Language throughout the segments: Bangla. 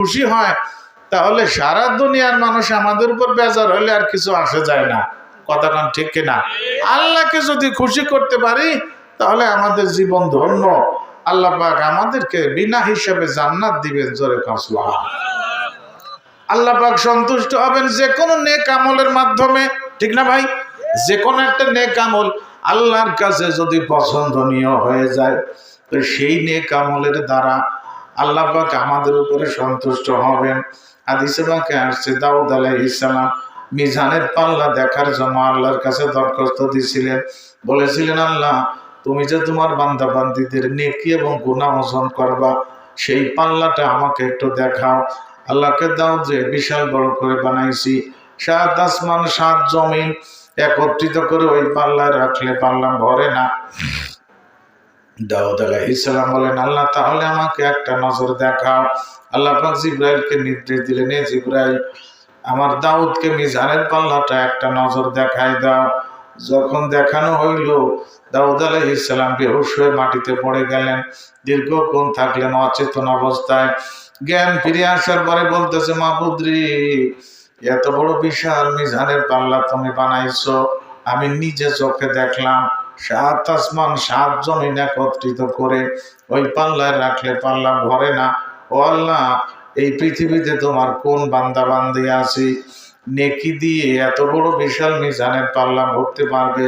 খুশি হয়, তাহলে সারা দুনিয়ার মানুষ আমাদের উপর বেজার হলে আর কিছু আসে যায় না। কথাটা ঠিক কিনা? আল্লাহকে যদি খুশি করতে পারি তাহলে আমাদের জীবন ধন্য। আল্লাহ পাক আমাদেরকে বিনা হিসাবে জান্নাত দিবেন। জোরে সুবহানাল্লাহ। আল্লাহ পাক সন্তুষ্ট হবেন যে কোনো নেক আমলের মাধ্যমে, ঠিক না ভাই? যে কোনো একটা নেক আমল আল্লাহর কাছে যদি পছন্দনীয় হয়ে যায়, তো সেই নেক আমলের দ্বারা আল্লাহ পাক আমাদের উপরে সন্তুষ্ট হবেন। হাদিসে পাকে আসছে দাউদ আলাইহিস সালাম মিজানের পাল্লা দেখার জন্য আল্লাহর কাছে দরখাস্ত দিয়েছিলেন, বলেছিলেন, আল্লাহ তুমি যে তোমার বান্দা বান্দীদের নেকি এবং গুনাহ ওজন করবা, সেই পাল্লাটা আমাকে একটু দেখাও। আল্লাহকে দাও যে বিশাল বড় করে বানাইছি, 7 আসমান 7 জমিন একত্রিত করে ওই পাল্লায় রাখলে পাল্লা ভরে না। দাউদ আলাইহিস সালাম বলেন, আল্লাহ তাহলে আমাকে একটা নজর দেখাও। আল্লাহ পাক জিবরাইলকে নির্দেশ দিলেন, এ জিবরাইল আমার দাউদকে মিজানের পাল্লাটা একটা নজর দেখাই দাও। যখন দেখানো হইল, দাউদ আলাইহিস সালাম বেহুশ হয়ে মাটিতে পড়ে গেলেন। দীর্ঘক্ষণ থাকলেন অচেতন অবস্থায়। জ্ঞান ফিরে আসার পরে বলতেছে, মাবুদ রে, এত বড় বিশাল মিজানের পাল্লা তুমি বানাইছো, আমি নিজে চোখে দেখলাম। 7 আসমান 7 জমিন একত্রিত করে ওই পাল্লায় রাখলে পাল্লা ভরে না। ও আল্লাহ, এই পৃথিবীতে তোমার কোন বান্দা বান্দি আছে নেকি দিয়ে এত বড় বিশাল মিজানের পাল্লা ভরতে পারবে?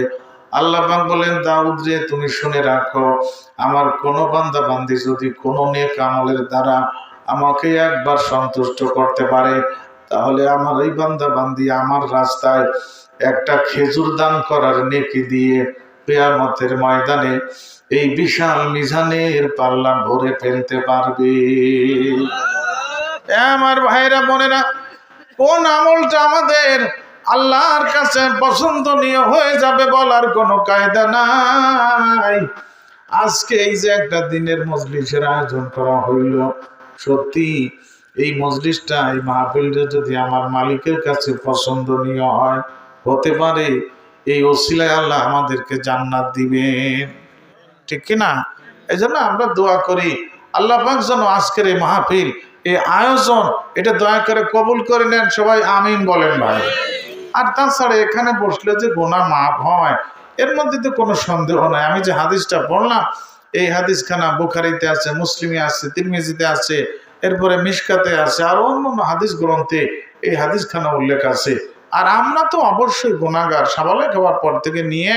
আল্লাহ পাক বলেন, দাউদ রে, তুমি শুনে রাখো, আমার কোন বান্দা বান্দি যদি কোন নেক আমলের দ্বারা আমাকে একবার সন্তুষ্ট করতে পারে, তাহলে আমার এই বান্দা বান্দি আমার রাস্তায় একটা খেজুর দান করার নেকি দিয়ে কিয়ামতের ময়দানে এই বিশাল মিজানের পাল্লা ভরে ফেলতে পারবে। আমার ভাইরা বোনেরা, কোন আমলটা আমাদের আল্লাহর কাছে পছন্দনীয় হয়ে যাবে বলার কোনো কায়দা নাই। আজকে এই যে একটা দিনের মজলিসের আয়োজন করা হইল, সত্যি এই মজলিসটা, এই মাহফিলটা যদি আমার মালিকের কাছে পছন্দনীয় হয়, হতে পারে এই ওসিলায় আল্লাহ আমাদেরকে জান্নাত দিবেন, ঠিক কিনা? এই জন্য আমরা দোয়া করি আল্লাহ পাক যেন আজকের এই মাহফিল, এই আয়োজন, এটা দয়া করে কবুল করে নেন। সবাই আমিন বলেন ভাই। আর তাছাড়া এখানে বসলে যে গুনাহ মাফ হয়, এর মধ্যে তো কোনো সন্দেহ নাই। আমি যে হাদিসটা বললাম, এই হাদিসখানা বুখারীতে আছে, মুসলিমে আছে, তিরমিজিতে আছে, এরপরে মিশকাতে আছে, আর অন্যান্য হাদিস গ্রন্থে এই হাদিসখানা উল্লেখ আছে। আর আমরা তো অবশ্যই গুনাহগার। সাবালক হওয়ার পর থেকে নিয়ে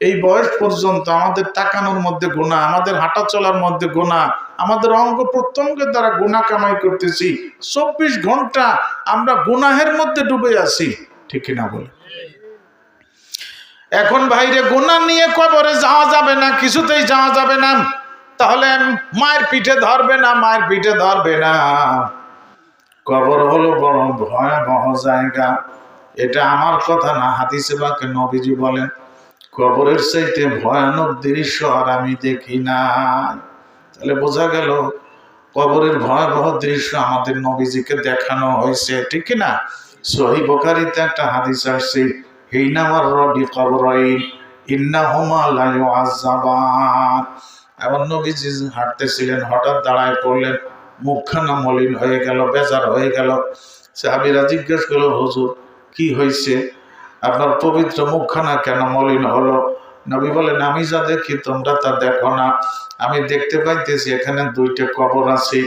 এই বয়স পর্যন্ত আমাদের তাকানোর মধ্যে গুনাহ, আমাদের হাঁটা চলার মধ্যে গুনাহ, আমাদের অঙ্গ প্রত্যঙ্গের দ্বারা গুনাহ কামাই করতেছি। 24 ঘন্টা আমরা গুনাহের মধ্যে ডুবে আছি, ঠিক কিনা বলে? এখন ভাইরে, গুনাহ নিয়ে কবরে যাওয়া যাবে না, কিছুতেই যাওয়া যাবে না। তাহলে মায়ের পিঠে ধরবে না, মায়ের পিঠে ধরবে না। কবর হলো বড় ভয়াবহ জায়গা। এটা আমার কথা না, হাদিসে পাকে নবীজি বলেন, কবরের চাইতে ভয়ানক দৃশ্য আর আমি দেখি না। তাহলে বোঝা গেল কবরের ভয়াবহ দৃশ্য আমাদের নবীজিকে দেখানো হয়েছে, ঠিক না? সহিহ বুখারীতে একটা হাদিস আসছে, হিনামার রবি কবরাইন ইন্নাহুমা লা ইউআযাবান। এমন নবীজি হাঁটতেছিলেন, হঠাৎ দাঁড়ায় পড়লেন, মুখখানা মলিন হয়ে গেল, বেজার হয়ে গেল। সাহাবীরা জিজ্ঞেস করলো, হুজুর কি হয়েছে, আপনার পবিত্র মুখখানা কেন মলিন হলো? নবী বলেন, আমি যা দেখি তোমরা তা দেখো না। আমি দেখতে পাইতেছি এখানে 2টা কবর আছে,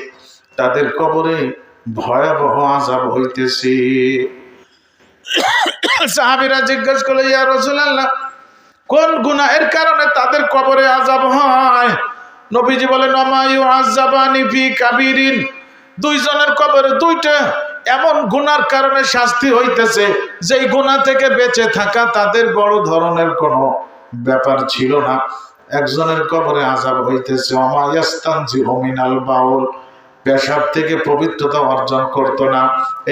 তাদের কবরে ভয়াবহ আযাব হইতেছে। সাহাবীরা জিজ্ঞেস করলো, ইয়া রাসূলুল্লাহ, কোন গুনাহের কারণে তাদের কবরে আযাব হয়? নবীজি বলেন, আমা ইউআযাবানি ফি কাবীরিন, 2 জনের কবরে 2টা এমন গুনার কারণে শাস্তি হইতেছে, যেই গুনাহ থেকে বেঁচে থাকা তাদের বড় ধরনের কোনো ব্যাপার ছিল না। একজনের কবরে আযাব হইতেছে ওমা ইয়াস্তানজিহু মিনাল বাউল, পেশাব থেকে পবিত্রতা অর্জন করতো না,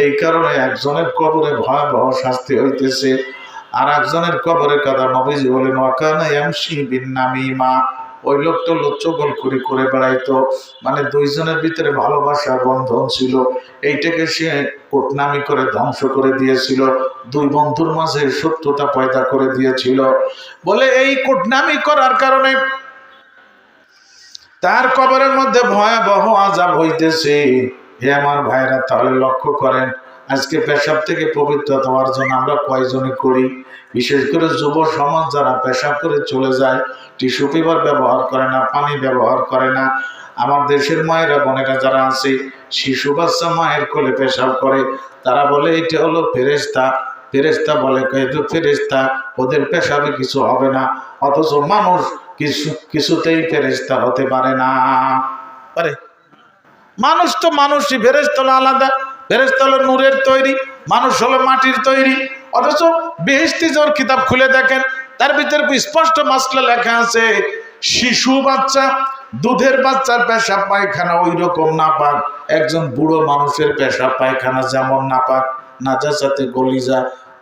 এই কারণে একজনের কবরে ভয়াবহ শাস্তি হইতেছে। আর একজনের কবরে কাদা নবীজি বলেন, ওয়াকানা ইয়ামশি বিন নামিমা, ওই লোকটা লোচ্চগোল করে বেড়াইতো, মানে 2 জনের ভিতরে ভালোবাসার বন্ধন ছিল, এইটাকে সে কুটনামি করে ধ্বংস করে দিয়েছিল, 2 বন্ধুর মাঝে শত্রুতা পয়দা করে দিয়েছিল। বলে এই কুটনামি করার কারণে তার কবরের মধ্যে ভয়াবহ আযাব হইতেছে। হে আমার ভাইরা, তাহলে লক্ষ্য করেন আজকে পেশাব থেকে পবিত্র হওয়ার জন্য আমরা কয়জনে করি? বিশেষ করে যুব সমাজ যারা পেশাব করে চলে যায়, টিস্যু পেপার ব্যবহার করে না, পানি ব্যবহার করে না। আমার দেশের মায়েরা বোনেরা যারা আছে, শিশু বাচ্চা মায়ের কোলে পেশাব করে, তারা বলে এটা হলো ফেরেশতা। ফেরেশতা বলে ফেরেশতা, ওদের পেশাবে কিছু হবে না। অথচ মানুষ কিছুতেই ফেরেশতা হতে পারে না। পারে? মানুষ তো মানুষই, ফেরেশতা হলো আলাদা। ফেরেশতা হলো নূরের তৈরি, মানুষ হলো মাটির তৈরি। অথচ বেহেশতি জোর কিতাব খুলে দেখেন, তার ভিতরে স্পষ্ট মাসলা লেখা আছে, শিশু বাচ্চা, দুধের বাচ্চার পেশাব পায়খানা ওই রকম নাপাক, একজন বুড়ো মানুষের পেশাব পায়খানা যেমন নাপাক, নাজাসাতে গলিজা,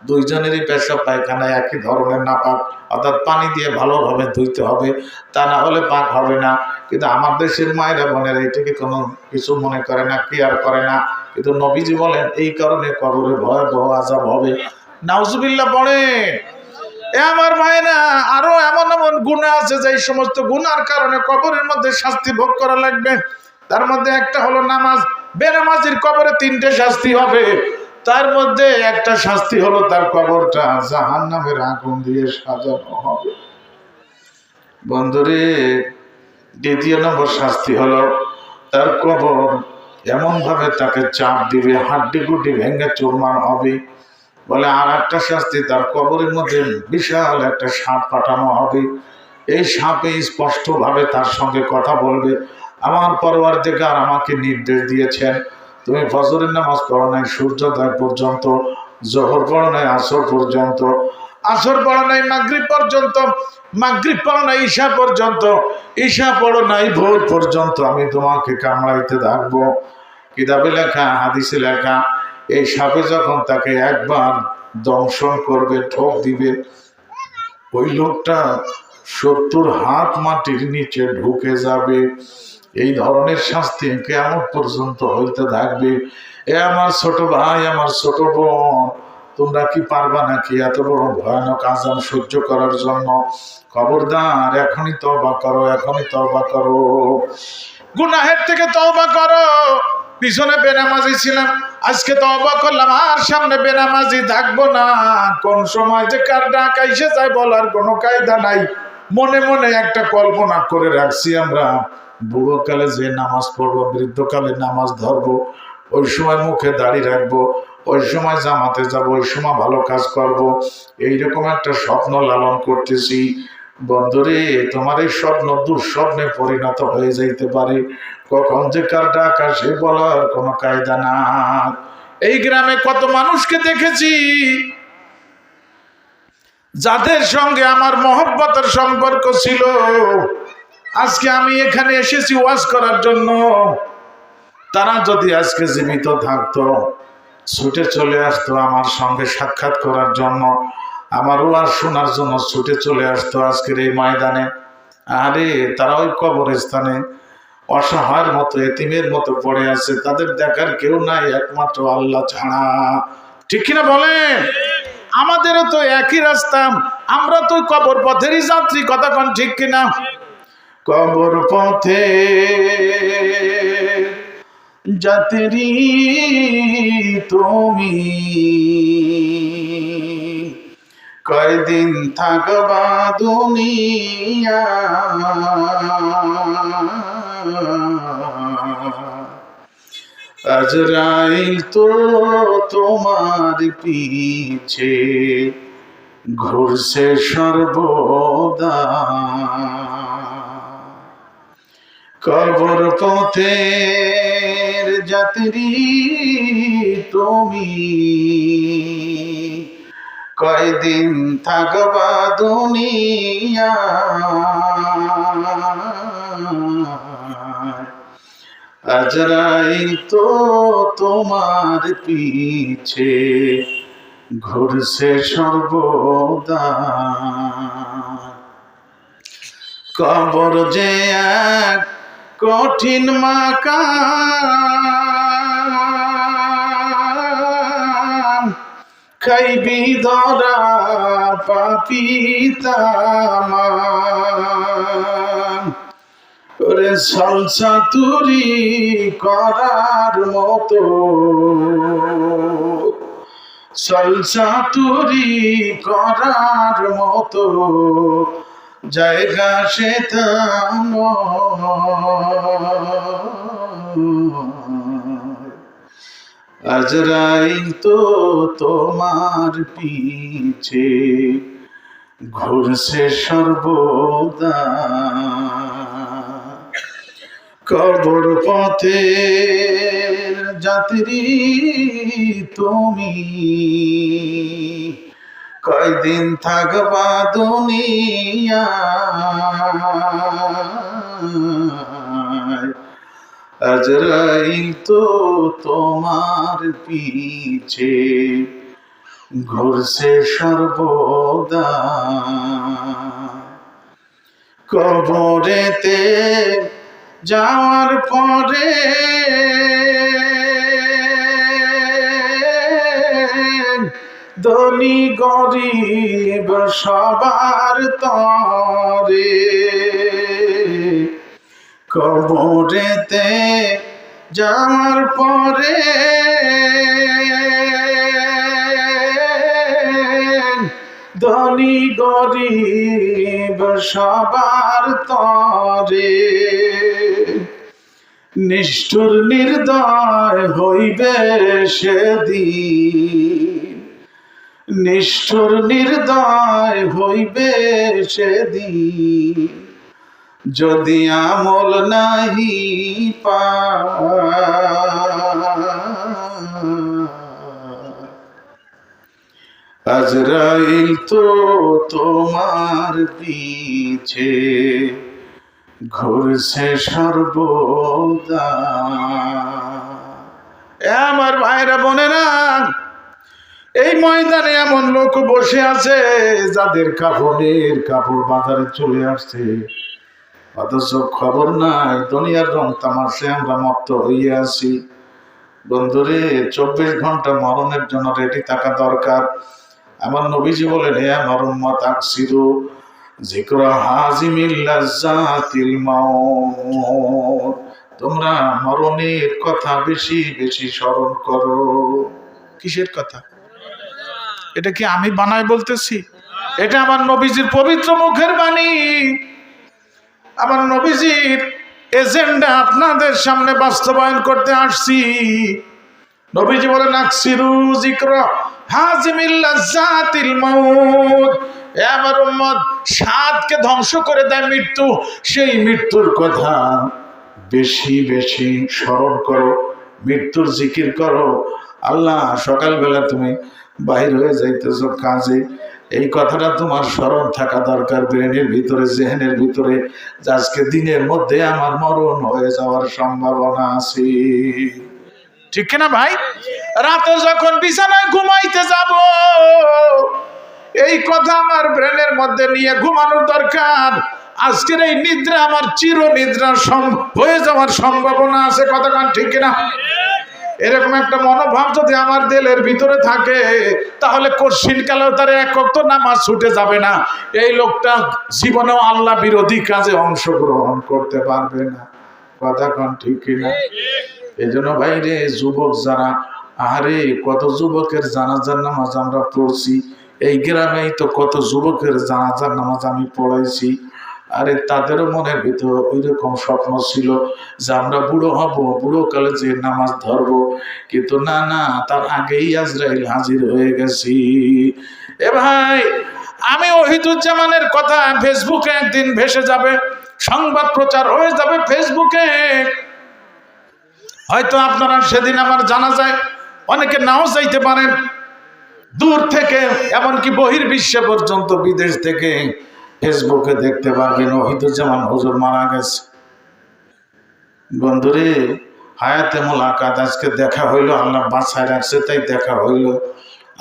দুইজনেরই পেশাব পায়খানা একই ধরনের নাপাক। অর্থাৎ পানি দিয়ে ভালোভাবে ধুইতে হবে, তা না হলে পাক হবে না। কিন্তু আমার দেশের মায়েরা বোনেরা এটাকে কোনো কিছু মনে করে না, কেয়ার করে না। কিন্তু নবীজি বলেন এই কারণে কবরে ভয়াবহ আযাব হবে। নাউজুবিল্লাহ পড়েন। এ আমার ভাইরা, আরো এমন এমন গুনাহ আছে যে সমস্ত গুনার কারণে কবরের মধ্যে শাস্তি ভোগ করা লাগবে। তার মধ্যে একটা হলো নামাজ। বেনামাজির কবরে 3টে শাস্তি হবে। তার মধ্যে একটা শাস্তি হলো তার কবরটা জাহান্নামের আগুন দিয়ে সাজানো হবে। বন্ধুরে, দ্বিতীয় নম্বর শাস্তি হলো তার কবর এমন ভাবে তাকে চাপ দিবে, হাড্ডি গুড্ডি ভেঙে চুরমার হবে। বলে আর একটা শাস্তি, তার কবরের মধ্যে বিশাল একটা সাপ পাঠানো হবে। এই সাপে স্পষ্ট ভাবে তার সঙ্গে কথা বলবে, আমার পরওয়ারদিগার আমাকে নির্দেশ দিয়েছেন, তুমি ফজরের নামাজ পড়ো নাই সূর্যোদয় পর্যন্ত, জোহর পড়ো নাই আসর পর্যন্ত, আসর পড়ো নাই মাগরিব পর্যন্ত, মাগরিব পড়ো নাই ঈশা পর্যন্ত, ঈশা পড়ো নাই ভোর পর্যন্ত, আমি তোমাকে কামড়াইতে থাকবো। কিতাবে লেখা, হাদিসে লেখা, এই সাপে যখন তাকে একবার দংশন করবে, ঠোক দিবে, ওই লোকটা 70 হাত মাটির নিচে ঢুকে যাবে। এই ধরনের শাস্তি কিয়ামত পর্যন্ত হইতে থাকবে। এ আমার ছোট ভাই, আমার ছোট বোন, তোমরা কি পারবা নাকি এত বড় ভয়ানক আযাব সহ্য করার জন্য? খবরদার, এখনই তওবা করো, এখনই তওবা করো, গুনাহের থেকে তওবা করো। পিছনে বেনামাজি ছিলাম, আজকে তওবা করলাম, আর সামনে বেনামাজি থাকবো না। কোন সময় যে কার ডাক আইসে যায় বলার কোনো কায়দা নাই। মনে মনে একটা কল্পনা করে রাখছি, আমরা বুড়োকালে যে নামাজ পড়বো, বৃদ্ধকালে নামাজ ধরবো, ওই সময় মুখে দাড়ি রাখবো, ওই সময় জামাতে যাবো, ওই সময় ভালো কাজ করবো, এইরকম একটা স্বপ্ন লালন করতেছি। বন্ধুরে, তোমার এই স্বপ্ন দুঃস্বপ্নে পরিণত হয়ে যাইতে পারে। কখন যে কার ডাক আসে বলার কোনো কায়দা না। এই গ্রামে কত মানুষকে দেখেছি যাদের সঙ্গে আমার মহব্বতের সম্পর্ক ছিল, আজকে আমি এখানে এসেছি ওয়াজ করার জন্য। তারা যদি আজকে জীবিত থাকতো, ছুটে চলে আসতো আমার সঙ্গে সাক্ষাৎ করার জন্য, আমার ওয়াজ শোনার জন্য ছুটে চলে আসতো আজকের এই ময়দানে। আরে তারা ওই কবরস্থানে অসহায়ের মতো, এতিমের মতো পড়ে আছে, তাদের দেখার কেউ নাই একমাত্র আল্লাহ ছাড়া। ঠিক কিনা বলেন? আমাদেরও তো একই রাস্তা, আমরা তো কবর পথেরই যাত্রী, কথা কোন ঠিক কিনা? কবর পথে যাত্রী তুমি, কয়দিন থাকবা দুনিয়া, আজরাইল তো তোমার পিছে ঘুরছে সর্বদা। কবর পথের যাত্রী তুমি, কয়দিন থাকবা দুনিয়া, আজরাইল তো তোমার পিছে ঘুরছে সর্বদা। কবর যে এক কঠিন মাকাম, খাইবি ধরা পাপী তামাম, ওরে ছলছাতুরি করার মতো, ছলছাতুরি করার মতো জায়গা সেটা আজরাইল তো তোমার পিছে ঘুরছে সর্বদা, কবর পথের যাত্রী তুমি, কয়দিন থাকবা দুনিয়ায়, আজরাইল তো তোমার পিছে ঘুরছে সর্বদা, কবরেতে যাওয়ার পরে ধনী গরিব সবার তরে, কবরেতে যাওয়ার পরে ধনী গরিব সবার তরে, নিষ্ঠুর নির্দয় হইবে সেদিন, নিষ্ঠুর নির্দয় হইবে সেদিন, যদি আমল নাহি আজরাইল তো তোমার পিছে ঘুরছে সর্বদা। আমার ভাইরা বোনেরা, এই ময়দানে এমন লোক বসে আছে যাদের কাপড়ের কাপড় বাজারে চলে আসছে, অথচ খবর নাই দুনিয়ার রং তামাশে আমরা মত্ত হইয়া আছি। বন্ধুরে, 24 ঘন্টা মরণের জন্য রেডি থাকা দরকার। আমার নবীজি বলেন, হে আমার উম্মত, আকসিরু যিকরা হাজিমিল লাজ্জাতিল মাউত, তোমরা মরণের কথা বেশি বেশি স্মরণ করো। কিসের কথা? এটা কি আমি বানাই বলতেছি? এটা আমার নবীজির পবিত্র মুখের বাণী। আমার নবীজির এজেন্ডা আপনাদের সামনে বাস্তবায়ন করতে আসছি। নবীজি বলেন, আকসিরু যিকরা হাজিমিল লাজ্জাতিল মাউত, হে আমার উম্মত, স্বাদকে ধ্বংস করে দেয় মৃত্যু, সেই মৃত্যুর কথা বেশি বেশি স্মরণ করো, মৃত্যুর জিকির করো। আল্লাহ, সকালবেলা তুমি বাহির হয়ে যাইতেছো কাজে, এই কথাটা তোমার স্মরণ থাকা দরকার ব্রেনের ভিতরে, জেহেনের ভিতরে, যে আজকে দিনের মধ্যে আমার মরণ হয়ে যাওয়ার সম্ভাবনা আছে। ঠিক কিনা ভাই? রাতে যখন বিছানায় ঘুমাইতে যাব, এই কথা আমার ব্রেনের মধ্যে নিয়ে ঘুমানোর দরকার। আজকের এই নিদ্রা আমার চির নিদ্রা হয়ে যাওয়ার সম্ভাবনা আছে। কতক্ষণ ঠিক কিনা? এরকম একটা মনোভাব যদি আমার দিলের ভিতরে থাকে, তাহলে কঠিন কালেও তার এক ওয়াক্ত নামাজ ছুটে যাবে না। এই লোকটা জীবনেও আল্লাহ বিরোধী কাজে অংশগ্রহণ করতে পারবে না। কতক্ষণ ঠিক কিনা? এই জন্য ভাইরে, যুবক যারা, আরে কত যুবকের জানাজার নামাজ আমরা পড়ছি, এই গ্রামেই তো কত যুবকের জানাজার নামাজ আমি পড়াইছি। আরে তাদেরও মনের ভিতর ওই রকম স্বপ্ন ছিল যে আমরা বুড়ো হব, বুড়ো কালে যে নামাজ ধরবো, কিন্তু না না, তার আগেই আজরাইল হাজির হয়ে গেছি। এ ভাই, আমি ওহিদুজ্জামানের কথা ফেসবুকে একদিন ভেসে যাবে, সংবাদ প্রচার হয়ে যাবে ফেসবুকে। হয়তো আপনারা সেদিন আমার জানাজায় অনেকে নাও যাইতে পারেন, দূর থেকে এমনকি বহির্বিশ্বে পর্যন্ত, বিদেশ থেকে ফেসবুকে দেখতে পারবেন ওহিদুজ্জামান হুজুর মারা গেছে। বন্ধুরে, হায়াতে মুলাকাত, আজকে দেখা হইলো, আল্লাহ বাঁচায় রাখছে তাই দেখা হইলো।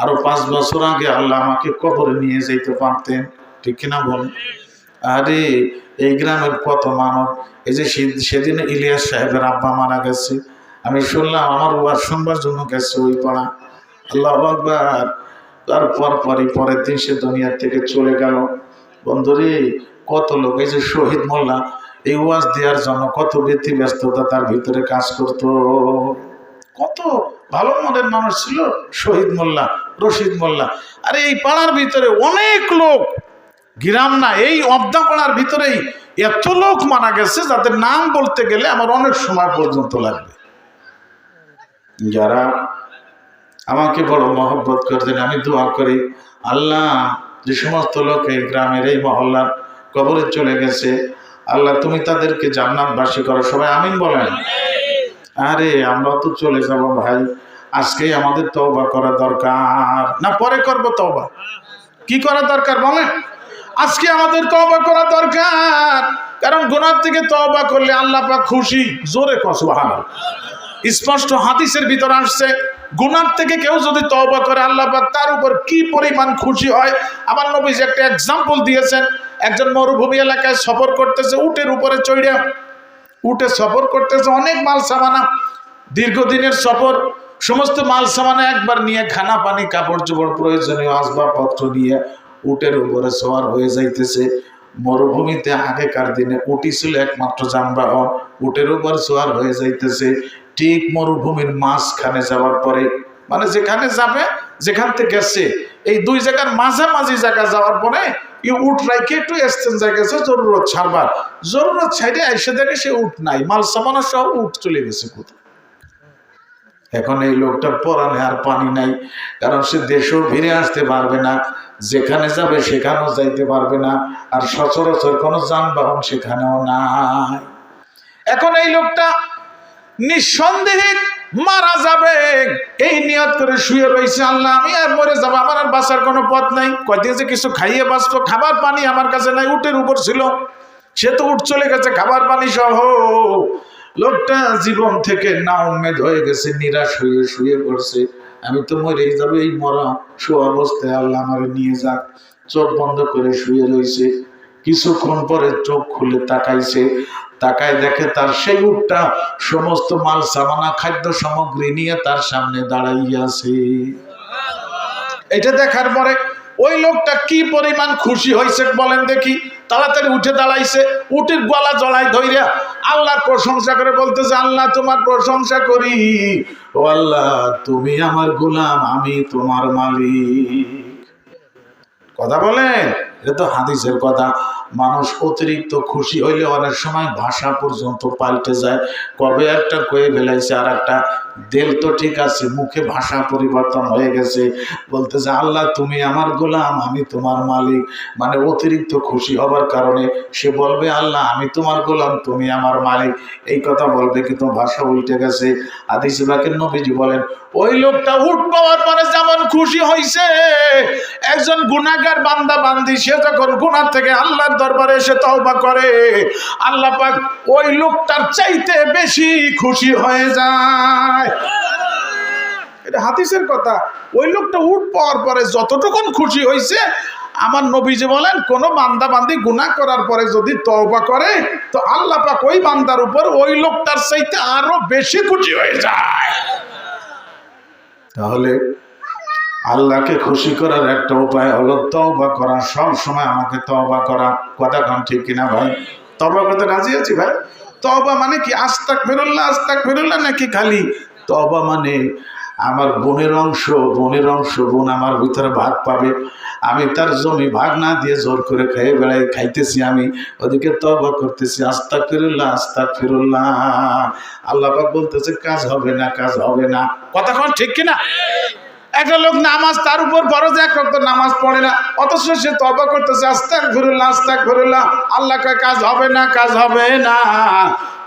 আরো 5 বছর আগে আল্লাহ আমাকে কবরে নিয়ে যাইতে পারতেন। ঠিক কিনা বলেন? আরে এই গ্রামের কত মানুষ, এই যে সেদিন ইলিয়াস সাহেবের আব্বা মারা গেছে, আমি শুনলাম, আমার ওয়াজ শুনবার জন্য গেছে ওই পাড়া। আল্লাহু আকবার। তারপর পরের দিন সে দুনিয়া থেকে চলে গেল। বন্ধুরে, কত লোক, এই যে শহীদ মোল্লা, এই ওয়াজ দেওয়ার জন্য কত ব্যক্তি ব্যস্ততা তার ভিতরে কাজ করত। কত ভালো মনের মানুষ ছিল, শহীদ মোল্লা, রশিদ মোল্লা। আরে এই পাড়ার ভিতরে অনেক লোক, গ্রাম না, এই অবদা পাড়ার ভিতরেই এত লোক মারা গেছে যাদের নাম বলতে গেলে আমার অনেক সময় পর্যন্ত লাগবে। যারা আমাকে বড় মহব্বত করতেন, আমি দোয়া করি আল্লাহ যে সমস্ত লোক এই গ্রামের এই মহল্লার কবরে চলে গেছে, আল্লাহ তুমি তাদেরকে জান্নাতবাসী করো। সবাই আমিন বলেন। আরে আমরা তো চলে যাব ভাই, আজকেই আমাদের তওবা করা দরকার না পরে করব তওবা? কি করা দরকার বলেন? আজকে আমাদের তওবা করা দরকার, কারণ গুনাহ থেকে তওবা করলে আল্লাহ পাক খুশি। জোরে কও সুবহানাল্লাহ। স্পষ্ট হাদিসের ভিতর আসছে, গুনাহ থেকে কেউ যদি তওবা করে আল্লাহ পাক তার উপর কি পরিমাণ খুশি হয়। আমার নবী একটা এক্সাম্পল দিয়েছেন, একজন মরুভূমি এলাকায় সফর করতেছে, উটের উপরে চড়িয়া, উটে সফর করতেছে, অনেক মাল সামানা, দীর্ঘদিনের সফর, সমস্ত মাল সামানা একবার নিয়ে, খানা পানি কাপড় চোপড় প্রয়োজনীয় আসবাবপত্র নিয়ে উটের উপরে সওয়ার হয়ে যাইতেছে। মরুভূমিতে আগেকার দিনে উটি ছিল একমাত্র যানবাহন, উটের উপর সওয়ার হয়ে যাইতেছে। ঠিক মরুভূমির মাঝখানে যাওয়ার পরে, মানে যেখানে যাবে, যেখান থেকে গেছে, এই দুই জায়গার মাঝামাঝি জায়গা যাওয়ার পরে উট রাইকে একটু এক্সচেঞ্জ গেছে, জরুরত ছাড়বার, জরুরত ছাইড়ে এসে দেখে সে উট নাই, মাল সামানা সহ উট চলে গেছে কোথায়। এখন এই লোকটার পরানে আর পানি নাই, কারণ সে দেশেও ফিরে আসতে পারবে না, যেখানে যাবে সেখানেও যাইতে পারবে না, আর সচরাচর কোনো যানবাহন সেখানেও নাই। এখন এই লোকটা নিঃসন্দেহে মারা যাবে এই নিয়ত করে শুয়ে রয়েছে, আল্লাহ আমি আর মরে যাবো, আমার আর বাঁচার কোনো পথ নাই। কয়দিন যে কিছু খাইয়ে বাঁচবো, খাবার পানি আমার কাছে নাই, উটের উপর ছিল, সে তো উঠ চলে গেছে খাবার পানি সহ। লোকটা জীবন থেকে না উম্মেদ হয়ে গেছে, নিরাশ হয়ে শুয়ে পড়ছে। আমি তো মরেই যাবো, এই মরা শোয়া অবস্থায় আল্লাহ আমারে নিয়ে যাক। চোখ বন্ধ করে শুয়ে রয়েছে। কিছুক্ষণ পরে চোখ খুলে তাকাইছে, তাকায় দেখে তার সেই উটটা সমস্ত মাল সামানা খাদ্য সামগ্রী নিয়ে তার সামনে দাঁড়াইয়াছে। এটা দেখার পরে ওই লোকটা কি পরিমাণ খুশি হয়েছে বলেন দেখি। তাড়াতাড়ি উঠে দাঁড়াইছে, উটের গলা জড়াই ধইরা আল্লাহর প্রশংসা করে বলতেছে, আল্লাহ তোমার প্রশংসা করি, ও আল্লাহ তুমি আমার গোলাম, আমি তোমার মালিক। কথা বলেন, এটা তো হাদিসের কথা। মানুষ অতিরিক্ত খুশি হইলে অনেক সময় ভাষা পর্যন্ত পাল্টে যায়। কবে একটা কয়ে ফেলাইছে আর একটা, দিল তো ঠিক আছে, মুখে ভাষা পরিবর্তন হয়ে গেছে। বলতেছে আল্লাহ তুমি আমার গোলাম, আমি তোমার মালিক। মানে অতিরিক্ত খুশি হবার কারণে সে বলবে আল্লাহ আমি তোমার গোলাম, তুমি আমার মালিক। এই কথা বলবে, কিন্তু ভাষা উল্টে গেছে। হাদিসে পাকের নবীজি বলেন, ওই লোকটা উট পাওয়ার পরে যেমন খুশি হয়েছে, একজন গুনাহগার বান্দা বান্দি সে যখন গুনাহ থেকে আল্লাহর দরবারে এসে তওবা করে, আল্লাহ পাক ওই লোকটার চাইতে বেশি খুশি হয়ে যায়। এটা হাদিসের কথা। ওই লোকটা উট পাওয়ার পরে যতটুকুন খুশি হয়েছে, আমার নবীজি বলেন কোন বান্দা বান্দি গুনাহ করার পরে যদি তওবা করে, তো আল্লাহ পাক ওই বান্দার উপর ওই লোকটার চাইতে আরো বেশি খুশি হয়ে যায়। তাহলে আল্লাহকে খুশি করার একটা উপায় হলো তওবা করা। সব সময় আমাকে তওবা করা। কথা কন ঠিক কিনা ভাই? তওবা করতে রাজি আছি ভাই? তওবা মানে কি আস্তাগফিরুল্লাহ আস্তাগফিরুল্লাহ, নাকি খালি তওবা মানে আমার বোনের অংশ বোন আমার ভিতরে ভাগ পাবে, আমি তার জমি ভাগ না দিয়ে জোর করে খেয়ে বেড়াই খাইতেছি, আমি ওদিকে তওবা করতেছি আস্তাগফিরুল্লাহ আস্তাগফিরুল্লাহ। আল্লাহ পাক বলতেছে কাজ হবে না, কাজ হবে না। কথা কন ঠিক কিনা? একটা লোক নামাজ, তার উপর ফরজ এক ওয়াক্ত নামাজ পড়ে না, অথচ সে তওবা করতেছে আস্তাগফিরুল্লাহ আস্তাগফিরুল্লাহ। আল্লাহ কয় কাজ হবে না, কাজ হবে না।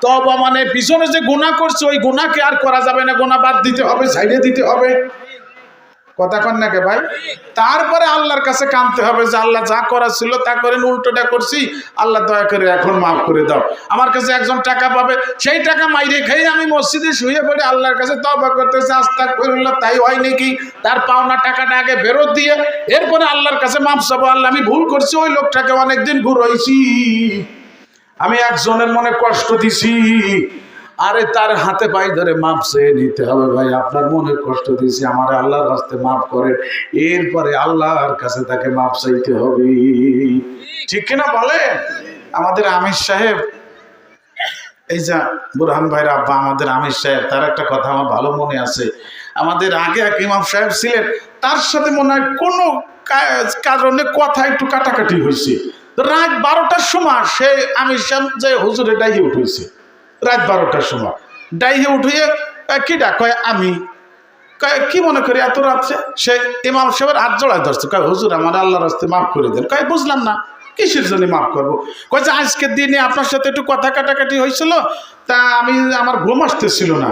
তওবা মানে পিছনে যে গুনাহ করছে ওই গুনাহকে আর করা যাবে না, গুনাহ বাদ দিতে হবে, ছাইড়ে দিতে হবে। কথা কন নাকি ভাই? তারপরে আল্লাহর কাছে কাঁদতে হবে যে আল্লাহ যা করা ছিল তা করেন, উল্টোটা করছি, আল্লাহ দয়া করে এখন মাফ করে দাও। আমার কাছে একজন টাকা পাবে, সেই টাকা মাইরে খেয়ে আমি মসজিদে শুয়ে পড়ে আল্লাহর কাছে তওবা করতেছি আস্তাগফিরুল্লাহ। তাই হয় নাকি? তার পাওনা টাকাটা আগে ফেরত দিয়ে এরপরে আল্লাহর কাছে মাফ চাবো, আল্লাহ আমি ভুল করছি, ওই লোকটাকে অনেকদিন ঘুরাইছি, আমি একজনের মনে কষ্ট দিছি, আরে তার হাতে পায়ে ধরে মাপ চেয়ে নিতে হবে, ভাই আপনার মনে কষ্ট দিয়েছি, আমার আল্লাহর রাস্তে মাফ করে, এরপরে আল্লাহর কাছে তাকে মাপ চাইতে হবে। ঠিক কিনা বলে? আমাদের আমির সাহেব এই যে বুরহান ভাইয়ের আব্বা আমাদের আমির সাহেব, তার একটা কথা আমার ভালো মনে আছে। আমাদের আগে এক ইমাম সাহেব ছিলেন, তার সাথে মনে হয় কোনো কারণে কথা একটু কাটাকাটি হয়েছে। রাত 12টার সময় সে আমির সাহেব যে হুজুরে ডাইহে উঠেছে, রাত 12টার সময় ডাইহে উঠিয়ে কি ডাকয় আমি কি মনে করি এত রাত্রে, সে ইমাম সাহেবের হাত জড়ায় ধরছে, কয় হুজুর আমার আল্লাহর রাস্তে মাফ করে দেন। কয় বুঝলাম না কিসের জন্য মাফ করবো? কয় যে আজকের দিনে আপনার সাথে একটু কথা কাটাকাটি হয়েছিল, তা আমি আমার ঘুম আসতেছিল না,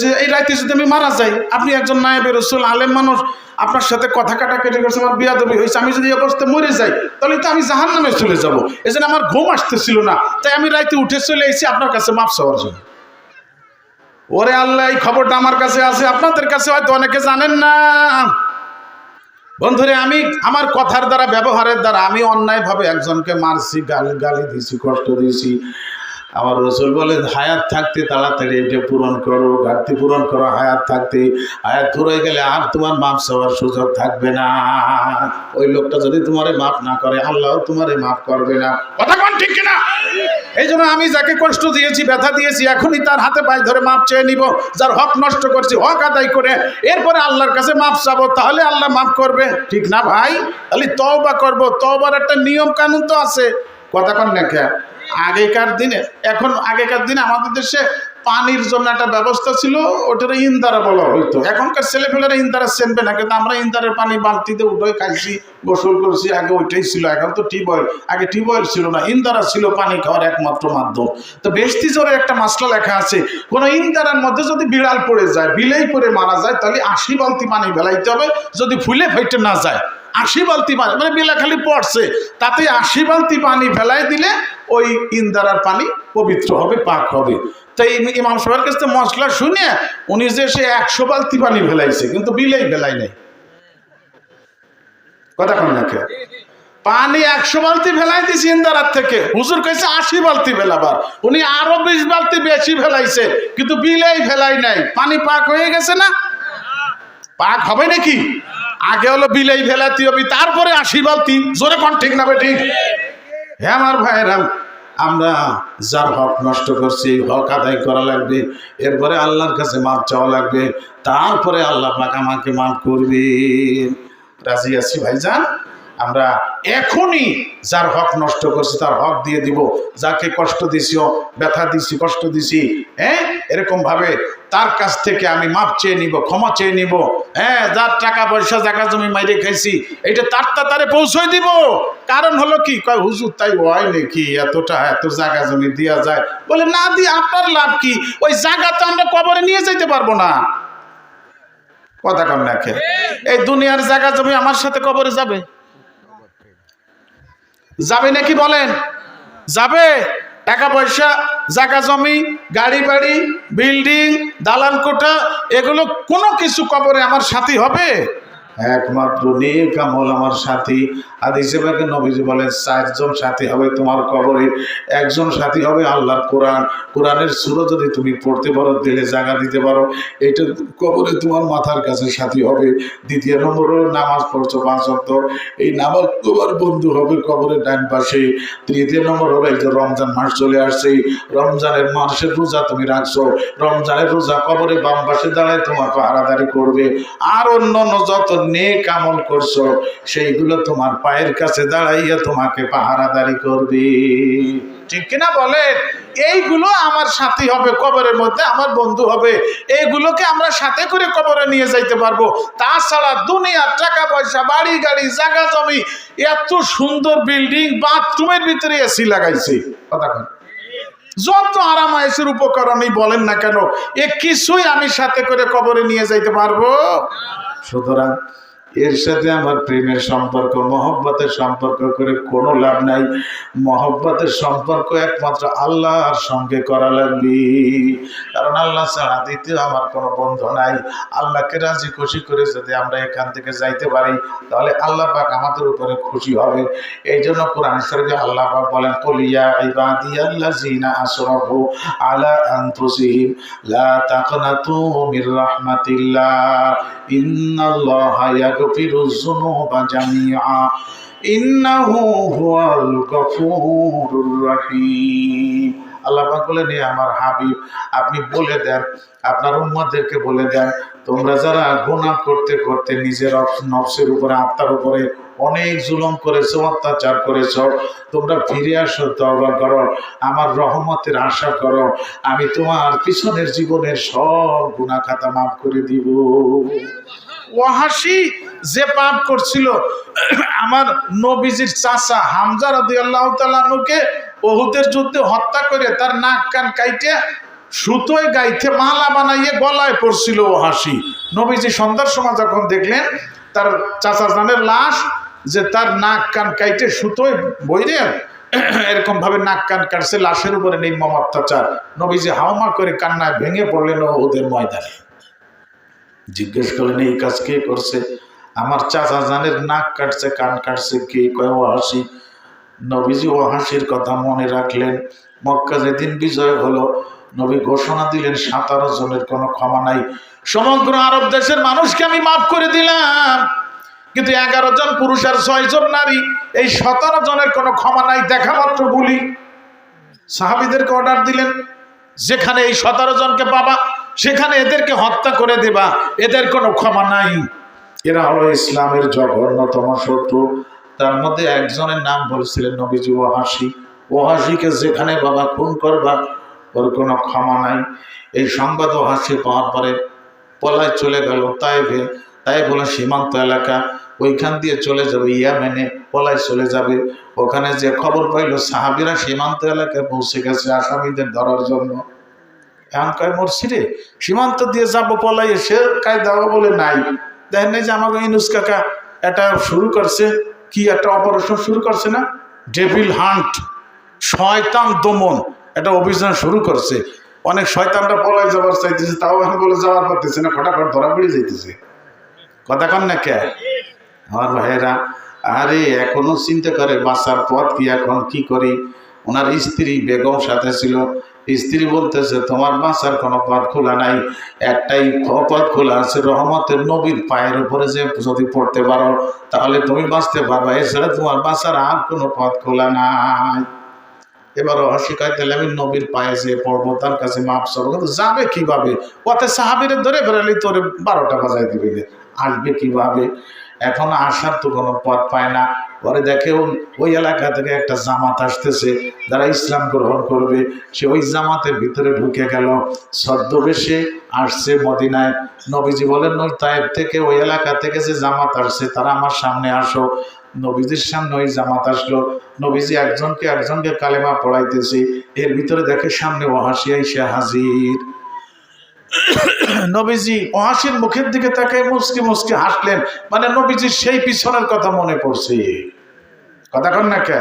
যে এই রাতে যদি আমি মারা যাই, আপনি একজন নায়েবে রাসূল আলেম মানুষ, আপনার সাথে কথা কাটাকাটি করছে, আমার বিয়াদবি হয়েছে, আমি যদি এই অবস্থায় মরে যাই তাহলে তো আমি জাহান্নামে চলে যাবো, এই জন্য আমার ঘুম আসতেছিল না, তাই আমি রাতে উঠে চলে এসেছি আপনার কাছে মাফ চাওয়ার জন্য। ওরে আল্লাহ, এই খবরটা আমার কাছে আছে, আপনাদের কাছে হয়তো অনেকে জানেন না। বন্ধুরে, আমি আমার কথার দ্বারা, ব্যবহারের দ্বারা আমি অন্যায়ভাবে একজনকে মারছি, গালি দিয়েছি, কষ্ট দিয়েছি। আমার রসুল বলেন হায়াত থাকতে তাড়াতাড়ি এটা পূরণ করো, ঘাটতি পূরণ করো হায়াত থাকতে। হায়াত ফুরিয়ে গেলে আর তোমার মাফ চাওয়ার সুযোগ থাকবে না। ওই লোকটা যদি তোমারে মাফ না করে, আল্লাহ তোমারে মাফ করবে না। কথা কোন ঠিক কিনা? এই জন্য আমি যাকে কষ্ট দিয়েছি, ব্যথা দিয়েছি, এখনই তার হাতে পায়ে ধরে মাপ চেয়ে নিব। যার হক নষ্ট করছি, হক আদায় করে এরপরে আল্লাহর কাছে মাপ চাবো, তাহলে আল্লাহ মাফ করবে, ঠিক না ভাই? তাহলে তওবা করব, তওবার একটা নিয়ম কানুন তো আছে। কথা কন না কে? আগেকার দিনে আমাদের দেশে পানির জন্য একটা ব্যবস্থা ছিল, ওটার ইন্দারা বলা হইতো। এখনকার ছেলেপেলেরা ইন্দারা চেনবে না, কিন্তু আমরা ইন্দারের পানি বালতিতে উঠে খাইছি, গোসল করছি, আগে ওইটাই ছিল। এখন তো টিউবওয়েল, আগে টিউবওয়েল ছিল না, ইন্দারা ছিল পানি খাওয়ার একমাত্র মাধ্যম। তো বেশতি জোরে একটা মাসলা লেখা আছে, কোনো ইন্দারার মধ্যে যদি বিড়াল পড়ে যায়, বিলেই পড়ে মারা যায়, তাহলে 80 বালতি পানি ফেলাইতে হবে, যদি ফুলে ফেটে না যায়। 80 বালতি পানি, মানে বিলা খালি পড়ছে, তাতে 80 বালতি পানি ফেলাই দিলে ওই ইন্দারার পানি পবিত্র হবে, পাক হবে। তাই ইমাম সাহেবের কাছে মশলা শুনে উনি যে সে 100 বালতি পানি ফেলাইছে, কিন্তু বিলেই ফেলাই নাই। কথা কন না কে? পানি 100 বালতি ফেলাই দিয়েছি ইন্দারার থেকে, হুজুর কইছে 80 বালতি ফেলাবার, উনি আরো 20 বালতি বেশি ফেলাইছে, কিন্তু বিলেই ফেলাই নাই। পানি পাক হয়ে গেছে না? পাক হবে নাকি? আগে হলো বিলেই ফেলাতে হবে, তারপরে 80 বালতি। জোরে কোন ঠিক না? ঠিক। হ্যাঁ আমার ভাইয়েরা, আমরা যার হক নষ্ট করছি, হক আদায় করা লাগবে, এরপরে আল্লাহর কাছে মাপ চাওয়া লাগবে, তারপরে আল্লাহ পাক আমাকে মাফ করবে। রাজি আছি ভাইজান? আমরা এখনই যার হক নষ্ট করছি তার হক দিয়ে দিব। যাকে কষ্ট দিছি, ব্যথা দিছি, কষ্ট দিছি, হ্যাঁ, এরকম ভাবে তার কাছ থেকে আমি মাপ চেয়ে নিব, ক্ষমা চেয়ে নিব। হ্যাঁ, যার টাকা পয়সা জায়গা জমি মাইরে খাইছি, এটা তারে পৌঁছাই দিব। কারণ হলো কি, কয় হুজুর তাই হয় নাকি, এত জায়গা জমি দেওয়া যায়? বলে না, দিয়ে আপনার লাভ কি? ওই জায়গা তো আমরা কবরে নিয়ে যেতে পারবো না। কথা কম রাখে, এই দুনিয়ার জায়গা জমি আমার সাথে কবরে যাবে নাকি বলেন? যাবে। টাকা পয়সা, জায়গা জমি, গাড়ি বাড়ি, বিল্ডিং, দালান কোঠা, এগুলো কোনো কিছু কবরে আমার সাথী হবে? একমাত্র নেক আমল আমার সাথী। হাদিসে পাকে নবীজি বলেন 4 জন সাথী হবে তোমার কবরে। একজন সাথী হবে আল্লাহর কোরআন। কোরআনের সূরা যদি তুমি পড়তে পারো, দিলে জায়গা দিতে পারো, এটা কবরে তোমার মাথার কাছে সাথী হবে। দ্বিতীয় নম্বর হলো নামাজ পড়ছো 5 ওয়াক্ত, এই নামাজ তোমার বন্ধু হবে কবরের ডান পাশে। তৃতীয় নম্বর হলো এই যে রমজান মাস চলে আসছে, রমজানের মাসের রোজা তুমি রাখছো, রমজানের রোজা কবরে বাম পাশে দাঁড়ায় তোমাকে পাহারাদারি করবে। আর অন্যান্য যত নেক আমল করছো সেইগুলো তোমার পায়ের কাছে দাঁড়াইয়া তোমাকে পাহারাদারি করবে। ঠিক কিনা বলে? এইগুলো আমার সাথী হবে কবরের মধ্যে, আমার বন্ধু হবে। এইগুলোকে আমরা সাথে করে কবরে নিয়ে যাইতে পারবো। তাছাড়া দুনিয়ার টাকা পয়সা, বাড়ি গাড়ি, জায়গা জমি, এত সুন্দর বিল্ডিং, বাথরুমের ভিতরে এসি লাগাইছে, কথা কন, যত আরামায়েশের উপকরণই বলেন না কেন, এ কিছুই আমি সাথে করে কবরে নিয়ে যাইতে পারবো? সুতরাং এর সাথে আমার প্রেমের সম্পর্ক, মহব্বতের সম্পর্ক করে কোনো লাভ নাই। মহব্বতের সম্পর্ক একমাত্র আল্লাহর সঙ্গে করা লাগবে, কারণ আল্লাহ ছাড়া দ্বিতীয় আমার কোনো বন্ধু নাই। আল্লাহকে রাজি খুশি করে যদি আমরা এখান থেকে যাইতে পারি, তাহলে আল্লাহ পাক আমাদের উপরে খুশি হবে। এই জন্য কোরআন শরীফে আল্লাহ পাক বলেন, কুল ইয়া ইবাদিয়াল্লাযিনা আসরাফু আলা আনফুসিহিম লা তাকনাতু মির রাহমাতিল্লাহ ইন্নাল্লাহা ইয়াগফিরুয যুনুবা জামিআ ইন্নাহু হুয়াল গফুরুর রহিম। আল্লাহ পাক বলেন, এ আমার হাবিব আপনি বলে দেন, আপনার উম্মতদেরকে বলে দেন, তোমরা যারা গুনাহ করতে করতে নিজের নফসের উপরে, আত্মার উপরে অনেক জুলুম করেছো, অত্যাচার করেছো, তোমরা ফিরে আসো, তওবা করো, আমার রহমতের আশা করো, আমি তোমার পিছনের জীবনের সব গুনাহ খাতা মাফ করে দিব। ওয়াহাশী যে পাপ করছিল, আমার নবীজির চাচা হামজা রাদিয়াল্লাহু তাআলা আনহুকে উহুদের যুদ্ধে হত্যা করে তার নাক কান কাইটে সুতোয় গাইতে মালা বানাইয়ে গলায় পড়ছিল ওয়াহাশী। নবীজি সন্ধ্যার সময় যখন দেখলেন তার চাচা জানের লাশ, যে তার নাক কান কাইটে সুতোয় বইরে এরকম ভাবে নাক কান কাটছে, লাশের উপরে নির্মম অত্যাচার, নবীজি হাওমা করে কান্নায় ভেঙে পড়লেন উহুদের ময়দানে। জিজ্ঞেস করলেন, এই কাজ কে করছে? আমার চাচা জানের নাক কাটছে, কান কাটছে কে? কয় ওয়াহাশী। নবীজি ওয়াহাশীর কথা মনে রাখলেন। মক্কা যেদিন বিজয় হলো, নবী ঘোষণা দিলেন 17 জনের কোনো ক্ষমা নাই, সমগ্র আরব দেশের মানুষকে আমি মাফ করে দিলাম, কিন্তু 11 জন পুরুষ আর 6 জন নারী, এই 17 জনের কোনো ক্ষমা নাই, দেখা মাত্র বলি। সাহাবীদেরকে অর্ডার দিলেন, যেখানে এই 17 জনকে পাবা সেখানে এদেরকে হত্যা করে দেবা, এদের কোনো ক্ষমা নাই। এরা হলো ইসলামের জঘন্যতম শত্রু। তার মধ্যে একজনের নাম বলছিলেন নবীজি ওয়াহাশী। ওয়াহাশীকে যেখানে বাবা খুন করবা, ওর কোনো ক্ষমা নাই। এই সংবাদ ওয়াহাশী পাওয়ার পরে পলায় চলে গেল তায়েফে। তায়েফ হলো সীমান্ত এলাকা, ওইখান দিয়ে চলে যাবে ইয়ামেনে, পলায় চলে যাবে। ওখানে যে খবর পাইল সাহাবীরা সীমান্ত এলাকায় পৌঁছে গেছে আসামিদের ধরার জন্য। এখন কয় মরছি রে, সীমান্ত দিয়ে যাবো পলাইয়ে, সে কায়দা বলে নাই। দেখেন নাই যে আমাকে ইনুস কাকা এটা শুরু করছে, কি একটা অপারেশন শুরু করছে না, ডেভিল হান্ট, শয়তান দমন, একটা অভিযান শুরু করছে। অনেক শয়তানরা পলাই যাবার চাইতেছে, তাও এখন বলে যাওয়ার পারতেছে না, ফটাফট ধরা পড়ে যাইতেছে। কথা কন না কে আমার ভাইয়েরা? আরে এখনো চিন্তা করে বাঁচার পথ কি, এখন কি করি। ওনার স্ত্রী বেগম সাথে ছিল। স্ত্রী বলতেছে, তোমার বাঁচার কোনো পথ খোলা নাই, একটাই পথ খোলা আছে, রহমতের নবীর পায়ের উপরে যে যদি পড়তে পারো তাহলে তুমি বাঁচতে পারবা, এছাড়া তোমার বাঁচার আর কোনো পথ খোলা নাই। এবার অস্বীকার দিলে আমি নবীর পায়ে যে পড়বো, তার কাছে মাপ চাবো, কিন্তু যাবে কিভাবে? পথে সাহাবীরে ধরে বেড়ালি তোরে 12টা বাজাই দিবে, আসবে কিভাবে? এখন আসার তো কোনো পথ পায় না। পরে দেখে ওই এলাকা থেকে একটা জামাত আসতেছে, যারা ইসলাম গ্রহণ করবে। সে ওই জামাতের ভিতরে ঢুকে গেল, ছদ্মবেশে আসছে মদিনায়। নবীজি বলেন, ওই তায়েফ থেকে, ওই এলাকা থেকে যে জামাত আসছে তারা আমার সামনে আসো। নবীজির সামনে ওই জামাত আসলো। নবীজি একজনকে কালেমা পড়াইতেছে, এর ভিতরে দেখে সামনে ওয়াহাশী আইসা হাজির। নবীজি ওয়াহাশীর মুখের দিকে তাকায় মুচকি মুচকি হাসলেন, মানে নবীজির সেই পিছনের কথা মনে পড়ছে। কথা কন না কে?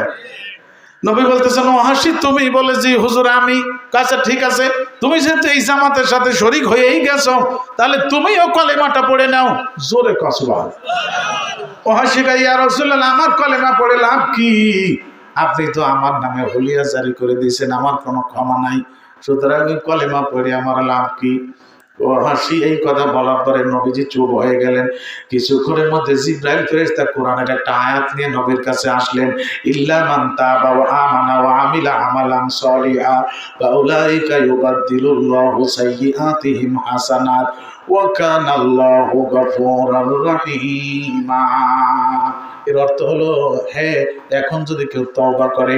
নবী বলতেছেন, ওয়াহাশী তুমি? বলে জি হুজুর আমি। আচ্ছা ঠিক আছে, তুমি যেহেতু এই জামাতের সাথে শরীক হয়েই গেছো, তাহলে তুমিও কলেমাটা পড়ে নাও। জোরে কও সুবহানাল্লাহ। ওয়াহাশী কয়, ইয়া রাসূলুল্লাহ, আমার কলেমা পড়ে লাভ কি? আপনি তো আমার নামে হুলিয়া জারি করে দিয়েছেন, আমার কোনো ক্ষমা নাই, সুতরাং ওই কলেমা পড়ে আমার লাভ কি? ওয়াহাশী এই কথা বলার পরে নবীজি চুপ হয়ে গেলেন। কিছুক্ষণের মধ্যে জিবরাইল ফেরেশতা কোরআনের একটা আয়াত নিয়ে নবীর কাছে আসলেন, ইল্লা মান তাবা ওয়া আমানা ওয়া আমিলা আমালান সলিহা ফাউলাইকা ইউবাদদিলুল্লাহু সাইয়্যাতিহিম হাসানাত ওয়া কানাল্লাহু গফুরার রহিমা। এর অর্থ হলো, হ্যাঁ, এখন যদি কেউ তওবা করে,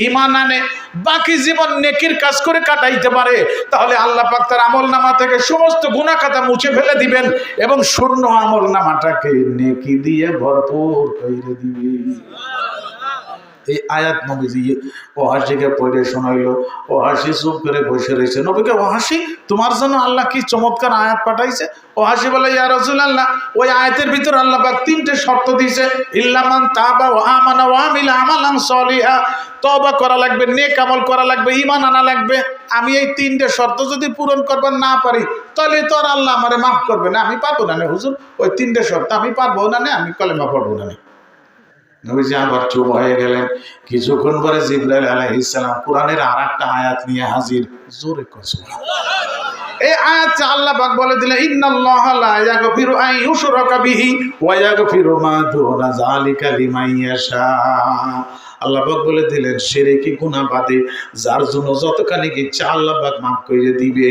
ঈমান আনে, বাকি জীবন নেকির কাজ করে কাটাইতে পারে, তাহলে আল্লাহ পাক তার আমলনামা থেকে সমস্ত গুনাহ খাতা মুছে ফেলে দিবেন এবং শূন্য আমলনামাটাকে নেকি দিয়ে ভরপুর করে দিবেন। এই আয়াত নবীজি ওয়াহাশীকে পড়ে শোনাইল। ওয়াহাশী চুপ করে বসে রয়েছে। নবীকে, ওয়াহাশী তোমার জন্য আল্লাহ কি চমৎকার আয়াত পাঠাইছে। ওয়াহাশী বলে, ইয়া রাসূলুল্লাহ, ওই আয়াতের ভিতর আল্লাহ পাক 3টে শর্ত দিয়েছে, ইল্লা মান তাবা ওয়া আমানা ওয়া আমিলা আমালান সলিহা, তওবা করা লাগবে, নেক আমল করা লাগবে, ঈমান আনা লাগবে। আমি এই 3টে শর্ত যদি পূরণ করবার না পারি, তাহলে তো আর আল্লাহ আমারে মাফ করবে না। আমি পারবো না হুজুর, ওই 3টে শর্ত আমি পারবো না, আমি কলেমা পড়বো না। নবীজি আবার চুপ হয়ে গেলেন। কিছুক্ষণ পরে জিবরাইল আলাইহিস সালাম কোরআনের আরেকটা আয়াত নিয়ে হাজির। জোরে কও সুবহানাল্লাহ। এই আয়াতে আল্লাহ পাক বলে দিলেন ইন্নাল্লাহা লা ইয়াগফিরু আন ইউশরাকা বিহি ওয়া ইয়াগফিরু মা দুনা যালিকা লিমান ইয়াশা। আল্লাহ পাক বলে দিলেন শিরকি গুনাহ বাদে যার জন্য যতখানি ইচ্ছা আল্লাহ পাক মাফ করে দিবে।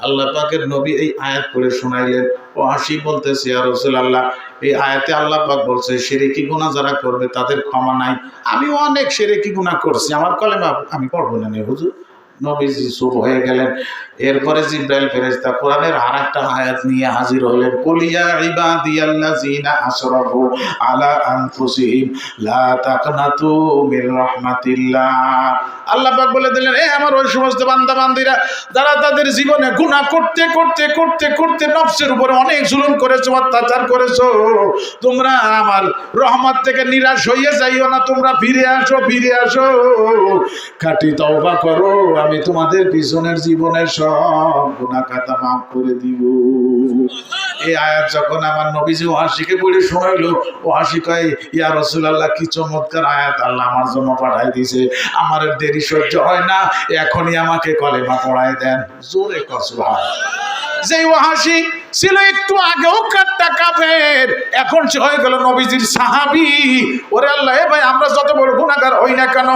আল্লাহ পাকের নবী এই আয়াত পড়ে শোনাইলেন। ও হাসি বলতেছে ইয়া রাসূলুল্লাহ, এই আয়াতে আল্লাহ পাক বলছে শিরকি গুনাহ যারা করবে তাদের ক্ষমা নাই। আমি অনেক শিরকি গুনাহ করছি, আমার কলেমা আমি পড়বো না হুজুর। নবীজি চুপ হয়ে গেলেন। এরপরে জিবরাইল ফেরেশতা কোরআনের আরেকটা আয়াত নিয়ে হাজির হলেন। কুল ইয়া ইবাদিয়াল্লাযিনা আসরাফু আলা আনফুসিহিম লা তাকনাতু মির রাহমাতিল্লাহ। আল্লাহ পাক বলে দিলেন, এ আমার ওই সমস্ত বান্দা বান্দীরা যারা তাদের জীবনে গুনাহ করতে করতে করতে করতে নফসের উপরে অনেক জুলুম করেছো, অত্যাচার করেছো, তোমরা আমার রহমত থেকে নিরাশ হয়ে যাইও না, তোমরা ফিরে আসো, ফিরে আসো, খাঁটি তওবা করো, আমি তোমাদের পিছনের জীবনের সব গুনাহ খাতা মাফ করে দিব। এই আয়াত যখন আমার নবীজি ওয়াসিকে পড়ে শোনাইলো, ওয়াসি কয় ইয়া রাসূলুল্লাহ কি চমৎকার আয়াত আল্লাহ আমার জন্য পাঠাই দিয়েছে, আমার দেরি সহ্য হয় না, এখনই আমাকে কলেমা পড়ায় দেন। জোরে কর সুবহানাল্লাহ। যে ওয়াসি ছিল একটু আগেও কাটটা কাফের, এখন সে হয়ে গেল নবীজির সাহাবী। ওরে আল্লাহ, এ ভাই আমরা যত বড় গুনাহগার হই না কেন,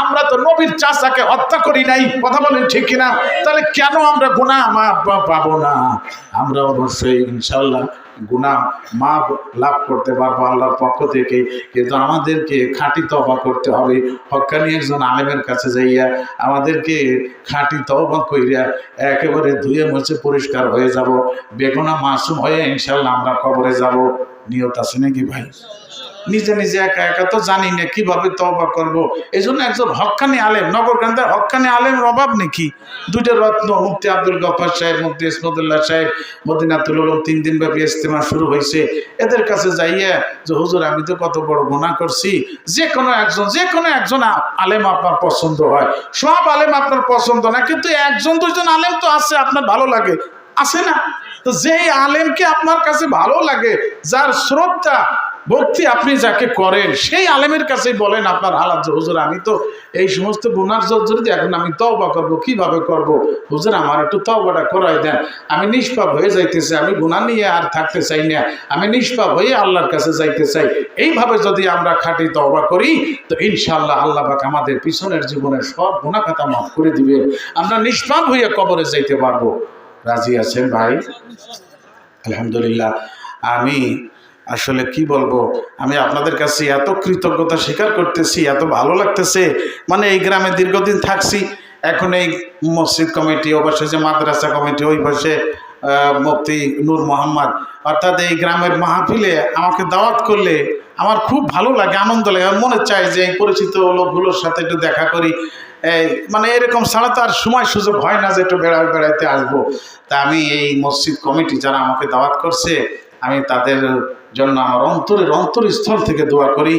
আমরা তো নবীর চাচাকে হত্যা করি নাই, কথা বলেন ঠিক কিনা? তাহলে কেন আমরা গুনাহ মাফ পাবো না? আমরা অবশ্যই ইনশাআল্লাহ গুনাহ মাফ লাভ করতে পারবো আল্লাহর পক্ষ থেকে, কিন্তু আমাদেরকে খাঁটি তওবা করতে হবে। হক্কানি একজন আলেমের কাছে যাইয়া আমাদেরকে খাঁটি তওবা কইরা একেবারে ধুয়ে মুছে পরিষ্কার হয়ে যাব, বেগুনা মাসুম হয়ে ইনশাআল্লাহ আমরা কবরে যাব। নিয়ত আছে নাকি ভাই? নিজে নিজে একা একা তো জানি না কিভাবে তওবা করব। এই জন্য একজন হক্কানি আলেম, নগরকান্দার হক্কানি আলেমের অভাব নাকি? দুইটা রত্ন, মুফতি আব্দুল গফফার সাহেব, মুফতি ইসমাতুল্লাহ সাহেব, মদিনাতুল উলুম 3 দিন ব্যাপী ইজতেমা শুরু হয়েছে। এদের কাছে যাইয়া যে হুজুর আমি তো কত বড় গুনাহ করছি, যে কোনো একজন আলেম আপনার পছন্দ হয়। সব আলেম আপনার পছন্দ না, কিন্তু একজন দুইজন আলেম তো আছে আপনার ভালো লাগে, আছে না? তো যেই আলেমকে আপনার কাছে ভালো লাগে, যার শ্রদ্ধা ভক্তি আপনি যাকে করেন, সেই আলেমের কাছেই বলেন আপনার হালাত যে হুজুর আমি তো এই সমস্ত গুনার জর্জরিত, এখন আমি তওবা করব, কিভাবে করব? হুজুর আমার একটু তওবাটা করাই দেন, আমি নিষ্পাপ হয়ে যাইতেছি, আমি গুনাহ নিয়ে আর থাকতে চাই না, আমি নিষ্পাপ হয়ে আল্লাহর কাছে যাইতে চাই। এইভাবে যদি আমরা খাঁটি তওবা করি তো ইনশাআল্লাহ আল্লাহ পাক আমাদের পিছনের জীবনের সব গুনাহ খাতা মাফ করে দিবেন, আমরা নিষ্পাপ হয়ে কবরে যাইতে পারবো। রাজি আছেন ভাই? আলহামদুলিল্লাহ। আমি আসলে কি বলবো, আমি আপনাদের কাছে এত কৃতজ্ঞতা স্বীকার করতেছি, এত ভালো লাগতেছে। মানে এই গ্রামে দীর্ঘদিন থাকছি, এখন এই মসজিদ কমিটি, ও পাশে যে মাদ্রাসা কমিটি, ওই পাশে মুফতি নূর মোহাম্মদ, অর্থাৎ এই গ্রামের মাহফিলে আমাকে দাওয়াত করলে আমার খুব ভালো লাগে, আনন্দ লাগে। আমার মনে চায় যে এই পরিচিত লোকগুলোর সাথে একটু দেখা করি। মানে এরকম ছাড়া তো আর সময় সুযোগ হয় না যে একটু বেড়াইতে আসবো। তা আমি এই মসজিদ কমিটি যারা আমাকে দাওয়াত করছে, আমি তাদের জন্য আমার অন্তরস্থল থেকে দোয়া করি।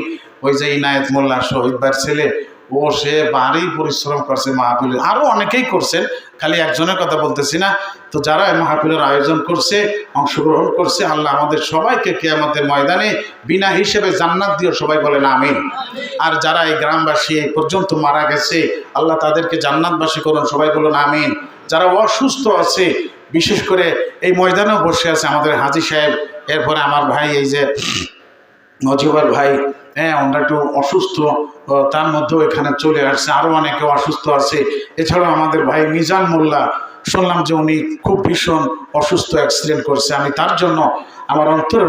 ওই যে ইনায়েত মোল্লা শহীদ ভাইয়ের ছেলে, ও সে ভারী পরিশ্রম করছে মাহফিলের, আরও অনেকেই করছেন, খালি একজনের কথা বলতেছি না। তো যারা মাহফিলের আয়োজন করছে, অংশগ্রহণ করছে, আল্লাহ আমাদের সবাইকে কিয়ামতের ময়দানে বিনা হিসেবে জান্নাত দিও, সবাই বলেন আমিন। আর যারা এই গ্রামবাসী এই পর্যন্ত মারা গেছে, আল্লাহ তাদেরকে জান্নাতবাসী করুন, সবাই বলুন আমিন। যারা অসুস্থ আছে, বিশেষ করে এই ময়দানেও বসে আছে আমাদের হাজী সাহেব, এরপরে আমার ভাই এই যে নজিবর ভাই, ওনারা একটু অসুস্থ, তার মধ্যেও এখানে চলে আসছে, আরও অনেকে অসুস্থ আছে। এছাড়াও আমাদের ভাই মিজান মোল্লা, শুনলাম যে উনি খুব ভীষণ অসুস্থ, অ্যাক্সিডেন্ট করছে। আমি তার জন্য আমার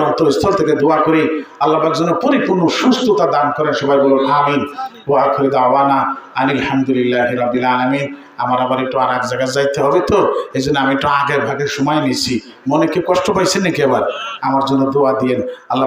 অন্তরস্থল থেকে দোয়া করি, আল্লাহ পাক যেন পরিপূর্ণ সুস্থতা দান করেন, সবাই বলুন আমিন। ওয়া আখিরু দাওয়ানা আনিল হামদুলিল্লাহি রাব্বিল আলামিন। আমার আবার একটু আর এক জায়গায় যাইতে হবে, তো এই জন্য আমি একটু আগে ভাগে সময় নিছি। মনে কি কষ্ট পাইছেন নাকি? আবার আমার জন্য দোয়া দিয়েন। আল্লাহ